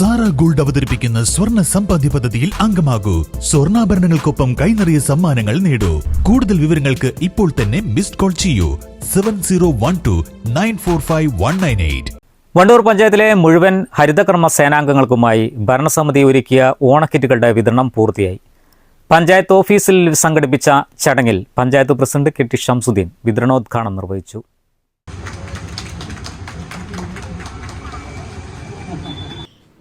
Sara gold അവതരിപ്പിക്കുന്ന സ്വർണ്ണ സമ്പാദ്യ പദ്ധതിയിൽ അംഗമാകൂ. സ്വർണ്ണാഭരണങ്ങൾക്കൊപ്പം കൈനിറിയ സമ്മാനങ്ങൾ നേടൂ. കൂടുതൽ വിവരങ്ങൾക്ക് ഇപ്പോൾ തന്നെ മിസ്ഡ് കോൾ ചെയ്യൂ 7012945198. വണ്ടൂർ പഞ്ചായത്തിലെ മുഴുവൻ ഹരിതകർമ്മ സേനാംഗങ്ങൾക്കുമായി ഭരണസമിതി ഒരുക്കിയ ഓണക്കിറ്റുകളുടെ വിതരണം പൂർത്തിയായി. പഞ്ചായത്ത് ഓഫീസിൽ സംഘടിപ്പിച്ച ചടങ്ങിൽ panchayat president K T Shamsuddin വിതരണോദ്ഘാടനം നിർവഹിച്ചു.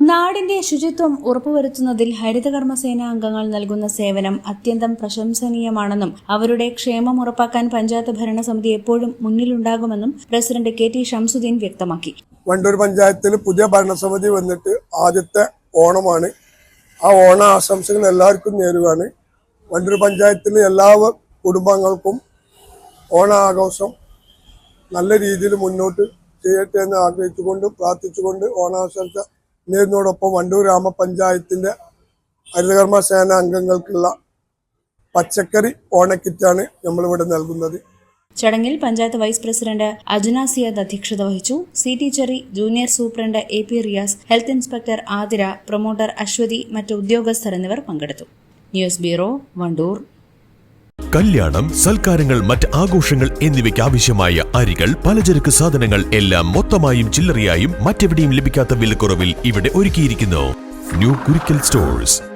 നാടിന്റെ ശുചിത്വം ഉറപ്പുവരുത്തുന്നതിൽ ഹരിതകർമ്മസേന അംഗങ്ങൾ നൽകുന്ന സേവനം അത്യന്തം പ്രശംസനീയമാണെന്നും അവരുടെ ക്ഷേമം ഉറപ്പാക്കാൻ പഞ്ചായത്ത് ഭരണസമിതി എപ്പോഴും മുന്നിലുണ്ടാകുമെന്നും പ്രസിഡന്റ് കെ ടി ഷംസുദ്ദീൻ വ്യക്തമാക്കി. വണ്ടൂർ പഞ്ചായത്തിൽ പുതിയ ഭരണസമിതി വന്നിട്ട് ആദ്യത്തെ ഓണമാണ്. ആ ഓണ ആശംസകൾ എല്ലാവർക്കും നേരുകയാണ്. വണ്ടൂർ പഞ്ചായത്തിലെ എല്ലാ കുടുംബങ്ങൾക്കും ഓണ ആഘോഷം നല്ല രീതിയിൽ മുന്നോട്ട് ചെയ്യട്ടെ എന്ന് ആഗ്രഹിച്ചുകൊണ്ട് പ്രാർത്ഥിച്ചുകൊണ്ട് ഓണാശംസ നേരിടുന്നതോടൊപ്പം വണ്ടൂർ ഗ്രാമപഞ്ചായത്തിന്റെ ഹരിതകർമ്മ സേന അംഗങ്ങൾക്കുള്ള പച്ചക്കറി ഓണക്കിറ്റാണ് നമ്മളിവിടെ നൽകുന്നത്. ചടങ്ങിൽ പഞ്ചായത്ത് വൈസ് പ്രസിഡന്റ് അജ്ന സിയാദ് അധ്യക്ഷത വഹിച്ചു. C T Cherry, junior superintendent A P Riyas, health inspector Athira, promoter Aswathy, മറ്റ് ഉദ്യോഗസ്ഥർ എന്നിവർ പങ്കെടുത്തു. News bureau, Wandoor. കല്യാണം, സൽക്കാരങ്ങൾ, മറ്റ് ആഘോഷങ്ങൾ എന്നിവയ്ക്ക് ആവശ്യമായ അരികൾ, പലചരക്ക് സാധനങ്ങൾ എല്ലാം മൊത്തമായും ചില്ലറയായും മറ്റെവിടെയും ലഭിക്കാത്ത വിലക്കുറവിൽ ഇവിടെ ഒരുക്കിയിരിക്കുന്നു. New Kurikkal stores.